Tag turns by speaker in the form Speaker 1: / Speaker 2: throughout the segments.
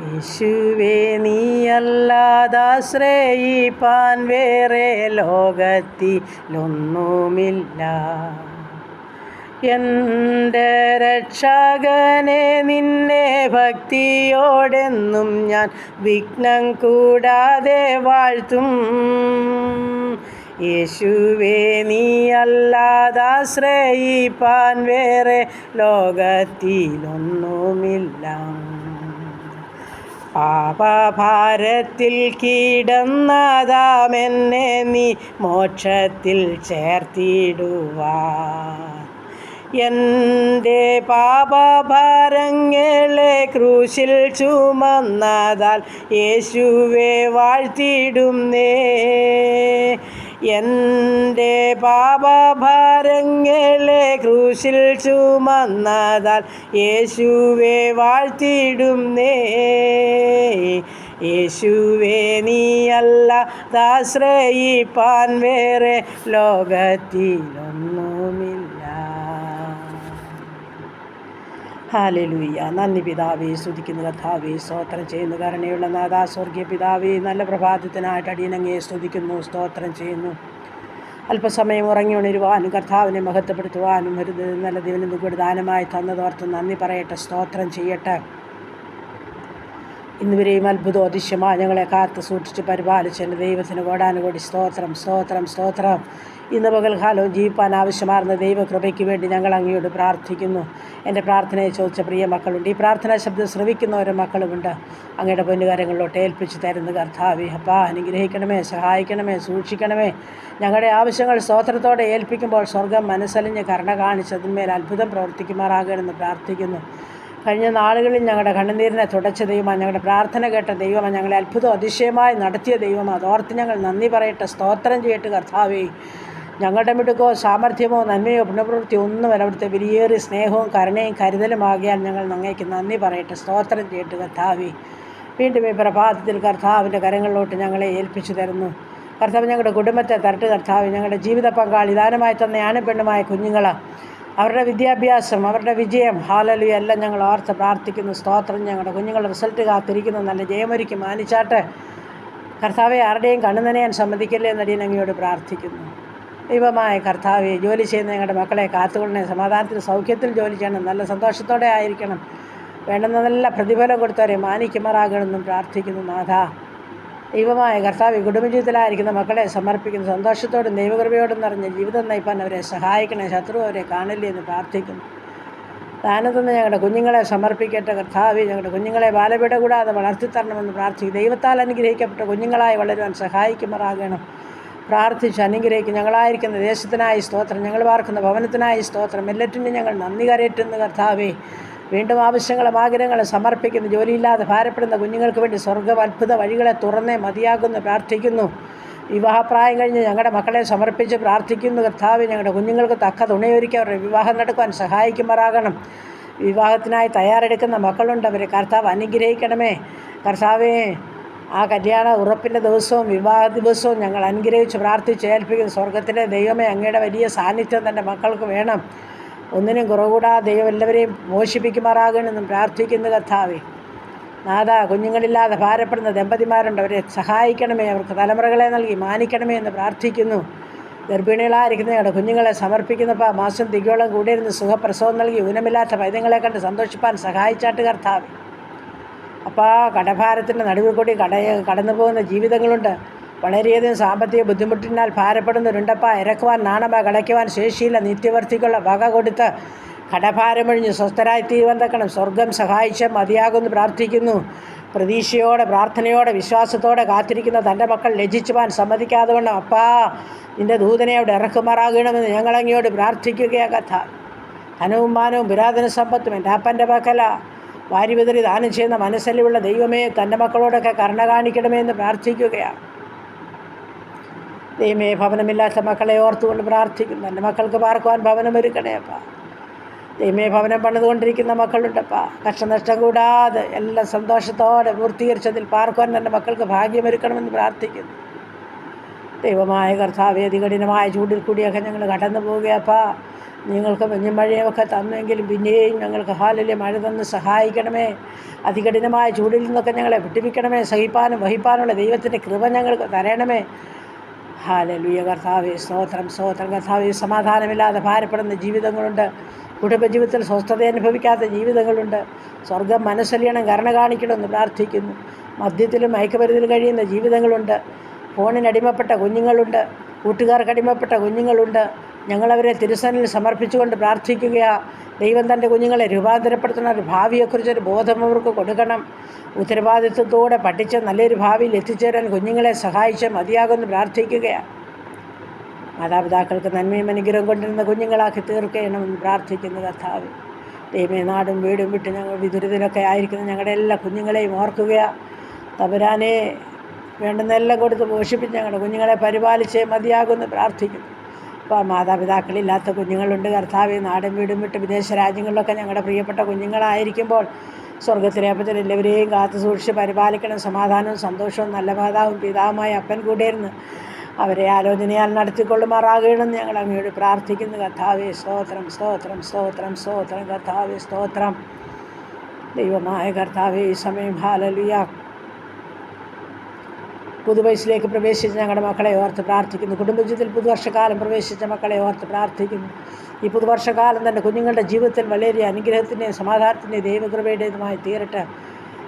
Speaker 1: യേശുവേ നീയല്ലാതാശ്രയിപ്പാൻ വേറെ ലോകത്തിലൊന്നുമില്ല. എൻ്റെ രക്ഷകനെ നിന്നെ ഭക്തിയോടെന്നും ഞാൻ വിഘ്നം കൂടാതെ വാഴ്ത്തും. യേശുവേ നീയല്ലാതാശ്രയിപ്പാൻ വേറെ ലോകത്തിലൊന്നുമില്ല. പാപഭാരത്തിൽ കിടന്നതാമെന്നെ നീ മോക്ഷത്തിൽ ചേർത്തിടുവാൻ. എൻ്റെ പാപഭാരങ്ങളെ ക്രൂശിൽ ചുമന്നതാൽ യേശുവേ വാഴ്ത്തിടുന്നേ. എൻ്റെ പാപഭാരങ്ങളെ ക്രൂശിൽ ചുമന്നതാൽ യേശുവേ വാഴ്ത്തിടുന്നേ. യേശുവേ നീയല്ലാതാശ്രയിപ്പാൻ വേറെ ലോകത്തിലൊന്നുമില്ല. ഹല്ലേലൂയ. നന്ദി പിതാവേ, സ്തുതിക്കുന്നു കർത്താവേ, സ്തോത്രം ചെയ്യുന്നു. കരുണയുള്ള നാഥാ, സ്വർഗീയ പിതാവേ, നല്ല പ്രഭാതത്തിനായിട്ട് അടിയനങ്ങയെ സ്തുതിക്കുന്നു, സ്തോത്രം ചെയ്യുന്നു. അല്പസമയം ഉറങ്ങി ഉണരുവാനും കർത്താവിനെ മഹത്വപ്പെടുത്തുവാനും ഒരു നല്ല ദിവസം കൂടി ദാനമായി തന്നതോർത്ത് നന്ദി പറയട്ടെ, സ്തോത്രം ചെയ്യട്ടെ. ഇന്നുവരെയും അത്ഭുതം അതിശയമായി ഞങ്ങളെ കാത്ത് സൂക്ഷിച്ച് പരിപാലിച്ച് എൻ്റെ ദൈവത്തിന് കോടാനുകോടി സ്തോത്രം, സ്തോത്രം, സ്തോത്രം. ഇന്ന് പകൽക്കാലവും ജീവിപ്പാൻ ആവശ്യമാർന്ന ദൈവകൃപയ്ക്ക് വേണ്ടി ഞങ്ങൾ അങ്ങയോട് പ്രാർത്ഥിക്കുന്നു. എൻ്റെ പ്രാർത്ഥനയെ ചോദിച്ച പ്രിയ മക്കളുണ്ട്, ഈ പ്രാർത്ഥനാ ശബ്ദം ശ്രവിക്കുന്നവരും മക്കളുമുണ്ട്. അങ്ങയുടെ പൊന്നുകാര്യങ്ങളിലോട്ട് ഏൽപ്പിച്ച് തരുന്ന കർത്താവേ, അപ്പാ അനുഗ്രഹിക്കണമേ, സഹായിക്കണമേ, സൂക്ഷിക്കണമേ. ഞങ്ങളുടെ ആവശ്യങ്ങൾ സ്തോത്രത്തോടെ ഏൽപ്പിക്കുമ്പോൾ സ്വർഗം മനസ്സലിഞ്ഞ് കരുണ കാണിച്ചതിന്മേൽ അത്ഭുതം പ്രവർത്തിക്കുമാറാകണമെന്ന് പ്രാർത്ഥിക്കുന്നു. കഴിഞ്ഞ നാളുകളിൽ ഞങ്ങളുടെ കണ്ണുനീരിനെ തുടച്ച ദൈവമാണ്, ഞങ്ങളുടെ പ്രാർത്ഥന കേട്ട ദൈവമാണ്, ഞങ്ങളെ അത്ഭുതം അതിശയമായി നടത്തിയ ദൈവമാണ്. അതോർത്ത് ഞങ്ങൾ നന്ദി പറയട്ടെ, സ്തോത്രം ചെയ്യട്ടെ കർത്താവേ. ഞങ്ങളുടെ മിടുക്കോ സാമർഥ്യമോ നന്മയോ പുനഃപ്രവൃത്തി ഒന്നുമല്ല, അവിടുത്തെ വിലയേറിയ സ്നേഹവും കരുണയും കരുതലുമാകിയാൽ ഞങ്ങൾ അങ്ങേക്ക് നന്ദി പറയട്ടെ, സ്തോത്രം ചെയ്യട്ടെ കർത്താവേ. വീണ്ടും ഈ പ്രഭാതത്തിൽ കർത്താവിൻ്റെ കരങ്ങളിലോട്ട് ഞങ്ങളെ ഏൽപ്പിച്ചു തരുന്നു. കർത്താവ് ഞങ്ങളുടെ കുടുംബത്തെ തരട്ട് കർത്താവ്. ഞങ്ങളുടെ ജീവിത പങ്കാളി ദാനമായി തന്ന ആണും പെണ്ണുമായ കുഞ്ഞുങ്ങളാണ്, അവരുടെ വിദ്യാഭ്യാസം, അവരുടെ വിജയം, ഹല്ലേലൂയ എല്ലാം ഞങ്ങൾ ഓർത്ത് പ്രാർത്ഥിക്കുന്നു, സ്തോത്രം. ഞങ്ങളുടെ കുഞ്ഞുങ്ങളുടെ റിസൾട്ട് കാത്തിരിക്കുന്നു, നല്ല ജയമൊരുക്കി മാനിച്ചാട്ട് കർത്താവെ. ആരുടെയും കണ്ണു നനയാൻ സമ്മതിക്കല്ലേ എന്നടിയൻ അങ്ങയോട് പ്രാർത്ഥിക്കുന്നു. ദൈവമായ കർത്താവെ, ജോലി ചെയ്യുന്ന ഞങ്ങളുടെ മക്കളെ കാത്തുകൊള്ളണേ, സമാധാനത്തിൽ സൗഖ്യത്തിൽ ജോലി ചെയ്യണം, നല്ല സന്തോഷത്തോടെ ആയിരിക്കണം, വേണ്ടുന്ന നല്ല പ്രതിഫലം കൊടുത്തവരെ മാനിക്കുമാറാകണമെന്നും പ്രാർത്ഥിക്കുന്നു നാഥ. ദൈവമായ കർത്താവ്, കുടുംബജീവിതത്തിലായിരിക്കുന്ന മക്കളെ സമർപ്പിക്കുന്നു, സന്തോഷത്തോടും ദൈവകൃപയോടും നിറഞ്ഞ ജീവിതം നയിപ്പാൻ അവരെ സഹായിക്കണേ, ശത്രു അവരെ കാണില്ലേ എന്ന് പ്രാർത്ഥിക്കുന്നു. ദാനത്തുനിന്ന് ഞങ്ങളുടെ കുഞ്ഞുങ്ങളെ സമർപ്പിക്കട്ടെ കർത്താവ്. ഞങ്ങളുടെ കുഞ്ഞുങ്ങളെ ബാലപീഠ കൂടാതെ വളർത്തിത്തരണമെന്ന് പ്രാർത്ഥിക്കും. ദൈവത്താൽ അനുഗ്രഹിക്കപ്പെട്ട കുഞ്ഞുങ്ങളായി വളരുവാൻ സഹായിക്കുമാറാകണം പ്രാർത്ഥിച്ച് അനുഗ്രഹിക്കും. ഞങ്ങളായിരിക്കുന്ന ദേശത്തിനായി സ്തോത്രം, ഞങ്ങൾ പാർക്കുന്ന ഭവനത്തിനായി സ്തോത്രം. എല്ലാറ്റിനും ഞങ്ങൾ നന്ദി കരയറ്റുന്നു കർത്താവേ. വീണ്ടും ആവശ്യങ്ങളും ആഗ്രഹങ്ങളും സമർപ്പിക്കുന്നു. ജോലിയില്ലാതെ ഭാരപ്പെടുന്ന കുഞ്ഞുങ്ങൾക്ക് വേണ്ടി സ്വർഗ്ഗം അത്ഭുത വഴികളെ തുറന്നേ മതിയാകുന്നു പ്രാർത്ഥിക്കുന്നു. വിവാഹപ്രായം കഴിഞ്ഞ് ഞങ്ങളുടെ മക്കളെ സമർപ്പിച്ച് പ്രാർത്ഥിക്കുന്നു കർത്താവേ. ഞങ്ങളുടെ കുഞ്ഞുങ്ങൾക്ക് തക്ക തുണയൊരുക്കി അവരുടെ വിവാഹം നടക്കുവാൻ സഹായിക്കുമാറാകണം. വിവാഹത്തിനായി തയ്യാറെടുക്കുന്ന മക്കളുണ്ട്, അവരെ കർത്താവ് അനുഗ്രഹിക്കണമേ കർത്താവേ. ആ കല്യാണ ഉറപ്പിൻ്റെ ദിവസവും വിവാഹ ദിവസവും ഞങ്ങൾ അനുഗ്രഹിച്ച് പ്രാർത്ഥിച്ച് ഏൽപ്പിക്കുന്നു. സ്വർഗത്തിലെ ദൈവമേ, അങ്ങയുടെ വലിയ സാന്നിധ്യം തൻ്റെ മക്കൾക്ക് വേണം. ഒന്നിനും കുറവുകൂടാതെ ദൈവം എല്ലാവരെയും പോഷിപ്പിക്കുമാറാകണമെന്നും പ്രാർത്ഥിക്കുന്നു കർത്താവേ. നാഥ, കുഞ്ഞുങ്ങളില്ലാതെ ഭാരപ്പെടുന്ന ദമ്പതിമാരുണ്ട്, അവരെ സഹായിക്കണമേ, അവർക്ക് തലമുറകളെ നൽകി മാനിക്കണമേ എന്ന് പ്രാർത്ഥിക്കുന്നു. ഗർഭിണികളായിരിക്കുന്ന ഞങ്ങളുടെ കുഞ്ഞുങ്ങളെ സമർപ്പിക്കുന്നപ്പോൾ മാസം തികയോളം കൂടിയിരുന്ന് സുഖപ്രസവം നൽകി ഊനമില്ലാത്ത പൈതങ്ങളെ കണ്ട് സന്തോഷിപ്പാൻ സഹായിച്ചാട്ട് കർത്താവേ. അപ്പോൾ കടഭാരത്തിൻ്റെ നടുവിൽ കൂടി കടന്നു പോകുന്ന ജീവിതങ്ങളുണ്ട്. വളരെയധികം സാമ്പത്തിക ബുദ്ധിമുട്ടിനാൽ ഭാരപ്പെടുന്നവരുണ്ടപ്പോൾ ഇറക്കുവാൻ നാണമ കളയ്ക്കുവാൻ ശേഷിയില്ല. നിത്യവർത്തിക്കുള്ള വക കൊടുത്ത് കടഭാരമൊഴിഞ്ഞ് സ്വസ്ഥരായി തീരുവാൻ തക്കണം സ്വർഗം സഹായിച്ച് മതിയാകുമെന്ന് പ്രാർത്ഥിക്കുന്നു. പ്രതീക്ഷയോടെ, പ്രാർത്ഥനയോടെ, വിശ്വാസത്തോടെ കാത്തിരിക്കുന്ന തൻ്റെ മക്കൾ ലജ്ജിച്ചുവാൻ സമ്മതിക്കാതെ വണ്ണം അപ്പാ നിൻ്റെ ദൂതനെ അവിടെ ഇറക്കുമാറാകണമെന്ന് ഞങ്ങളങ്ങയോട് പ്രാർത്ഥിക്കുകയാണ് കഥ. ധനവും മാനവും പുരാതന സമ്പത്തും എൻ്റെ അപ്പൻ്റെ പക്കല വാരി വിതറി ദാനം ചെയ്യുന്ന മനസ്സലിവുള്ള ദൈവമേ, തൻ്റെ മക്കളോടൊക്കെ കരുണ കാണിക്കണമേ എന്ന് പ്രാർത്ഥിക്കുകയാണ്. ദൈവമേ, ഭവനമില്ലാത്ത മക്കളെ ഓർത്തുകൊണ്ട് പ്രാർത്ഥിക്കുന്നു. എൻ്റെ മക്കൾക്ക് പാർക്കുവാൻ ഭവനം ഒരുക്കണേ അപ്പാ. ദൈവമേ, ഭവനം പണിതുകൊണ്ടിരിക്കുന്ന മക്കളുണ്ടപ്പാ. കഷ്ടനഷ്ടം കൂടാതെ എല്ലാം സന്തോഷത്തോടെ പൂർത്തീകരിച്ചതിൽ പാർക്കുവാൻ എൻ്റെ മക്കൾക്ക് ഭാഗ്യമൊരുക്കണമെന്ന് പ്രാർത്ഥിക്കുന്നു. ദൈവമായ കർത്താവേ, അതികഠിനമായ ചൂടിൽ കൂടിയൊക്കെ ഞങ്ങൾ കടന്നു പോവുകയപ്പാ. നിങ്ങൾക്ക് മഞ്ഞും മഴയുമൊക്കെ തന്നെങ്കിലും പിന്നെയും ഞങ്ങൾക്ക് ഹാലല്ലേ മഴ തന്ന് സഹായിക്കണമേ. അതികഠിനമായ ചൂടിൽ നിന്നൊക്കെ ഞങ്ങളെ വിട്ടുവിക്കണമേ. സഹിപ്പാനും വഹിപ്പാനുള്ള ദൈവത്തിൻ്റെ കൃപ ഞങ്ങൾക്ക് തരണമേ. ഹാലലുയ കർത്താവേ, സ്തോത്രം സ്തോത്രം കർത്താവേ. സമാധാനമില്ലാതെ ഭാരപ്പെടുന്ന ജീവിതങ്ങളുണ്ട്. കുടുംബജീവിതത്തിൽ സ്വസ്ഥത അനുഭവിക്കാത്ത ജീവിതങ്ങളുണ്ട്. സ്വർഗം മനസ്സലിയണം, കരുണ കാണിക്കണമെന്ന് പ്രാർത്ഥിക്കുന്നു. മദ്യത്തിലും മയക്കുമരുന്നിലും കഴിയുന്ന ജീവിതങ്ങളുണ്ട്. ഫോണിനടിമപ്പെട്ട കുഞ്ഞുങ്ങളുണ്ട്. കൂട്ടുകാർക്കടിമപ്പെട്ട കുഞ്ഞുങ്ങളുണ്ട്. ഞങ്ങളവരെ തിരുസന്നിൽ സമർപ്പിച്ചുകൊണ്ട് പ്രാർത്ഥിക്കുകയാണ്. ദൈവം തൻ്റെ കുഞ്ഞുങ്ങളെ രൂപാന്തരപ്പെടുത്തുന്ന ഒരു ഭാവിയെക്കുറിച്ചൊരു ബോധം അവർക്ക് കൊടുക്കണം. ഉത്തരവാദിത്വത്തോടെ പഠിച്ച് നല്ലൊരു ഭാവിയിൽ എത്തിച്ചേരാൻ കുഞ്ഞുങ്ങളെ സഹായിച്ച് മതിയാകുമെന്ന് പ്രാർത്ഥിക്കുകയാണ്. മാതാപിതാക്കൾക്ക് നന്മയും അനുഗ്രഹം കൊണ്ടിരുന്ന കുഞ്ഞുങ്ങളാക്കി തീർക്കണമെന്ന് പ്രാർത്ഥിക്കുന്നു കർത്താവ്. ദൈവമേ, നാടും വീടും വിട്ട് ഞങ്ങൾ വിദുരിതരൊക്കെ ആയിരിക്കുന്ന ഞങ്ങളുടെ എല്ലാ കുഞ്ഞുങ്ങളെയും ഓർക്കുകയാണ്. തമ്പുരാനെ, വേണ്ടുന്നതെല്ലാം കൊടുത്ത് പോഷിപ്പിച്ച് ഞങ്ങളുടെ കുഞ്ഞുങ്ങളെ പരിപാലിച്ചേ മതിയാകുമെന്ന് പ്രാർത്ഥിക്കുന്നു. അപ്പോൾ മാതാപിതാക്കളില്ലാത്ത കുഞ്ഞുങ്ങളുണ്ട് കർത്താവെ. നാടും വീടും വിട്ട് വിദേശ രാജ്യങ്ങളിലൊക്കെ ഞങ്ങളുടെ പ്രിയപ്പെട്ട കുഞ്ഞുങ്ങളായിരിക്കുമ്പോൾ സ്വർഗത്തിലെ അപ്പച്ചൻ എല്ലാവരെയും കാത്തു സൂക്ഷിച്ച് പരിപാലിക്കണം. സമാധാനവും സന്തോഷവും നല്ല മാതാവും പിതാവുമായ അപ്പൻ കൂടെയിരുന്ന് അവരെ ആലോചനയാൽ നടത്തിക്കൊള്ളുമാറാകണമെന്ന് ഞങ്ങൾ അങ്ങയോട് പ്രാർത്ഥിക്കുന്നു കർത്താവേ. സ്തോത്രം സ്തോത്രം സ്തോത്രം സ്തോത്രം കർത്താവേ, സ്തോത്രം. ദൈവമായ കർത്താവേ, ഈ സമയം ഹല്ലേലൂയ പുതുവയസ്സിലേക്ക് പ്രവേശിച്ച ഞങ്ങളുടെ മക്കളെ ഓർത്ത് പ്രാർത്ഥിക്കുന്നു. കുടുംബജീവിതത്തിൽ പുതുവർഷക്കാലം പ്രവേശിച്ച മക്കളെ ഓർത്ത് പ്രാർത്ഥിക്കുന്നു. ഈ പുതുവർഷക്കാലം തന്നെ കുഞ്ഞുങ്ങളുടെ ജീവിതത്തിൽ വളരെ അനുഗ്രഹത്തിൻ്റെയും സമാധാനത്തിൻ്റെയും ദൈവകൃപയുടേതുമായി തീരട്ടെ.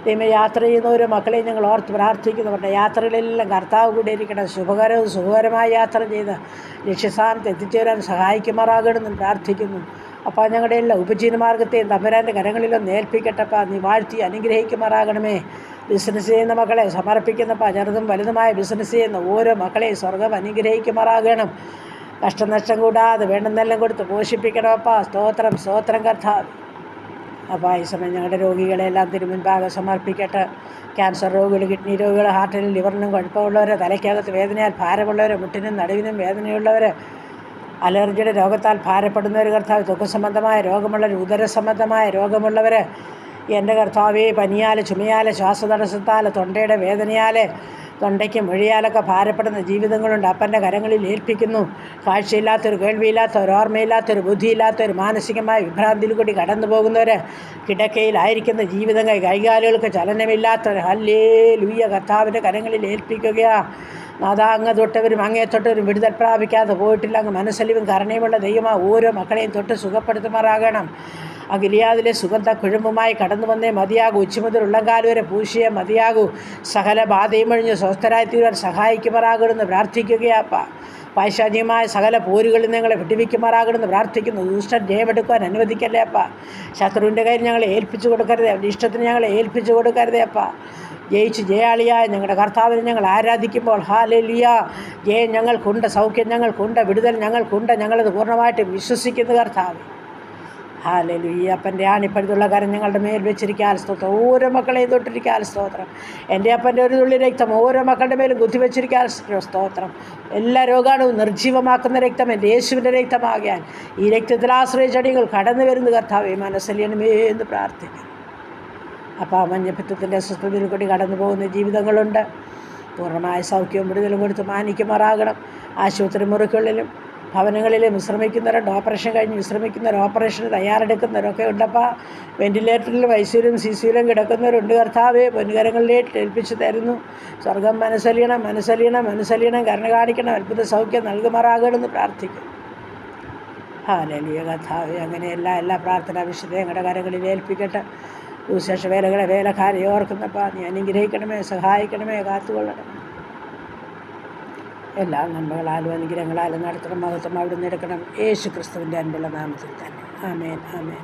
Speaker 1: ദൈവം യാത്ര ചെയ്യുന്ന ഓരോ മക്കളെയും ഞങ്ങൾ ഓർത്ത് പ്രാർത്ഥിക്കുന്നു. അവരുടെ യാത്രകളിലെല്ലാം കർത്താവ് കൂടെ ഇരിക്കണം. ശുഭകരവും സുഖകരമായ യാത്ര ചെയ്ത് ലക്ഷ്യസ്ഥാനത്ത് എത്തിച്ചേരാൻ സഹായിക്കുമാറാകണമെന്നും പ്രാർത്ഥിക്കുന്നു. അപ്പോൾ ഞങ്ങളുടെ എല്ലാ ഉപജീവനമാർഗത്തെയും തമ്പുരാൻ്റെ കരങ്ങളിലൊന്ന് ഏൽപ്പിക്കട്ടപ്പാ. നീ വാഴ്ത്തി അനുഗ്രഹിക്കുമാറാകണമേ. ബിസിനസ് ചെയ്യുന്ന മക്കളെ സമർപ്പിക്കുന്നപ്പാ. ചെറുതും വലുതുമായ ബിസിനസ് ചെയ്യുന്ന ഓരോ മക്കളെയും സ്വർഗം അനുഗ്രഹിക്കുമാറാകണം. കഷ്ടനഷ്ടം കൂടാതെ വേണ്ടുന്നെല്ലാം കൊടുത്ത് പോഷിപ്പിക്കണമപ്പാ. സ്തോത്രം സ്തോത്രം കർത്താവ്. അപ്പോൾ ഈ സമയം ഞങ്ങളുടെ രോഗികളെല്ലാം തിരുമുൻപാകെ സമർപ്പിക്കട്ടെ. ക്യാൻസർ രോഗികൾ, കിഡ്നി രോഗികൾ, ഹാർട്ടിനും ലിവറിനും കുഴപ്പമുള്ളവർ, തലയ്ക്കകത്ത് വേദനയാൽ ഭാരമുള്ളവർ, മുട്ടിനും നടുവിനും വേദനയുള്ളവർ, അലർജിയുടെ രോഗത്താൽ ഭാരപ്പെടുന്നവർ കർത്താവ്, ത്വക്ക് സംബന്ധമായ രോഗമുള്ളവർ, ഉദരസംബന്ധമായ രോഗമുള്ളവർ, എൻ്റെ കർത്താവേ, പനിയാൽ, ചുമയാൽ, ശ്വാസതടസ്സത്താൽ, തൊണ്ടയുടെ വേദനയാൽ, തൊണ്ടയ്ക്കും മൊഴിയാലൊക്കെ ഭാരപ്പെടുന്ന ജീവിതങ്ങളുണ്ട്. അപ്പൻ്റെ കരങ്ങളിൽ ഏൽപ്പിക്കുന്നു. കാഴ്ചയില്ലാത്തൊരു, കേൾവിയില്ലാത്തൊരു, ഓർമ്മയില്ലാത്തൊരു, ബുദ്ധിയില്ലാത്തൊരു, മാനസികമായ വിഭ്രാന്തിയിൽ കൂടി കടന്നു പോകുന്നവർ, കിടക്കയിലായിരിക്കുന്ന ജീവിതങ്ങൾ, കൈകാലുകൾക്ക് ചലനമില്ലാത്തവർ, ഹല്ലേലൂയ കർത്താവിൻ്റെ കരങ്ങളിൽ ഏൽപ്പിക്കുകയാണ്. നാഥാ, അങ്ങ് തൊട്ടവരും അങ്ങേ തൊട്ടവരും വിടുതൽ പ്രാപിക്കാതെ പോയിട്ടില്ല. അങ്ങ് മനസ്സലിവും കരുണയുമുള്ള ദൈവമാണ്. ഓരോ മക്കളെയും തൊട്ട് സുഖപ്പെടുത്തുമാറാകണം. ആ ഗിലിയാദിലെ സുഗന്ധ കുഴമ്പുമായി കടന്നു വന്നേ മതിയാകൂ. ഉച്ചമുതൽ ഉള്ളംകാല് വരെ പൂശിയേ മതിയാകൂ. സകല ബാധയും ഒഴിഞ്ഞ് സ്വസ്ഥരായി തീരുവാൻ സഹായിക്കുമാറാകണമെന്ന് പ്രാർത്ഥിക്കുകയാപ്പ. പൈശാചികമായ സകല പോരുകളിൽ ഞങ്ങളെ വിട്ടുവിക്കുമാറാകണമെന്ന് പ്രാർത്ഥിക്കുന്നു. ദുഷ്ടൻ ജയമെടുക്കുവാൻ അനുവദിക്കല്ലേ അപ്പ. ശത്രുവിൻ്റെ കയ്യിൽ ഞങ്ങളെ ഏൽപ്പിച്ചു കൊടുക്കരുതേ. അവൻ്റെ ഇഷ്ടത്തിന് ഞങ്ങളെ ഏൽപ്പിച്ചു കൊടുക്കരുതേ അപ്പ. ജയിച്ച് ജയാളിയായ ഞങ്ങളുടെ കർത്താവിനെ ഞങ്ങൾ ആരാധിക്കുമ്പോൾ ഹല്ലേലൂയ, ജയം ഞങ്ങൾക്കുണ്ട്, സൗഖ്യം ഞങ്ങൾക്കുണ്ട്, വിടുതൽ ഞങ്ങൾക്കുണ്ട്. ഞങ്ങളത് പൂർണ്ണമായിട്ടും വിശ്വസിക്കുന്നു കർത്താവ്. ഹല്ലേലൂയ. അപ്പൻ്റെ ആണിപ്പഴുതുള്ള കരം ഞങ്ങളുടെ മേൽ വെച്ചിരിക്കാൻ സ്തോത്രം. ഓരോ മക്കളെയും തൊട്ടിരിക്കാൻ സ്തോത്രം. എൻ്റെ അപ്പൻ്റെ ഒരു തുള്ളി രക്തം ഓരോ മക്കളുടെ മേലും കുത്തിവെച്ചിരിക്കാൻ സ്തോത്രം. എല്ലാ രോഗാണുവും നിർജ്ജീവമാക്കുന്ന രക്തം എൻ്റെ യേശുവിൻ്റെ രക്തമാകിയാൽ ഈ രക്തത്തിൽ ആശ്രയിച്ചടികൾ കടന്നു വരുന്ന കർത്താവേ, മനസ്സലിയണമേ എന്ന് പ്രാർത്ഥിക്കുന്നു. അപ്പോൾ ആ മഞ്ഞപ്പിത്തത്തിൻ്റെ അസ്വസ്ഥതയിൽ കൂടി കടന്നു പോകുന്ന ജീവിതങ്ങളുണ്ട്. പൂർണ്ണമായ സൗഖ്യവും വിടുതലും കൊടുത്ത് മാനിക്കുമാറാകണം. ആശുപത്രി മുറികളിലും ഭവനങ്ങളിലും വിശ്രമിക്കുന്നവരുണ്ട്. ഓപ്പറേഷൻ കഴിഞ്ഞ് വിശ്രമിക്കുന്നവർ, ഓപ്പറേഷന് തയ്യാറെടുക്കുന്നവരൊക്കെ ഉണ്ടപ്പോൾ വെൻറ്റിലേറ്ററിലും ഐസിയിലും സിസിയിലും കിടക്കുന്നവരുണ്ട്. കർത്താവെ, പൊന്നുകരങ്ങളിലേക്ക് ഏൽപ്പിച്ച് തരുന്നു. സ്വർഗം മനസ്സലിയണം, മനസ്സലിയണം, മനസ്സലിയണം, കരുണ കാണിക്കണം, അത്ഭുത സൗഖ്യം നൽകുമാറാകണമെന്ന് പ്രാർത്ഥിക്കും. ഹല്ലേലൂയ കർത്താവെ. അങ്ങനെ എല്ലാ പ്രാർത്ഥനാ വിഷയത്തെ ഞങ്ങളുടെ കരങ്ങളിൽ ഏൽപ്പിക്കട്ടെ. സുവിശേഷ വേലകളെ, വേലക്കാരെ ഓർക്കുന്നപ്പോൾ നീ അനുഗ്രഹിക്കണമേ, സഹായിക്കണമേ, കാത്തുകൊള്ളണമേ. എല്ലാ നന്മകളാലും അനുഗ്രഹങ്ങളാലും നടത്തണം. മഹത്വം അവിടുന്ന് എടുക്കണം. യേശു ക്രിസ്തുവിൻ്റെ അൻപുള്ള നാമത്തിൽ തന്നെ. ആമേൻ, ആമേൻ.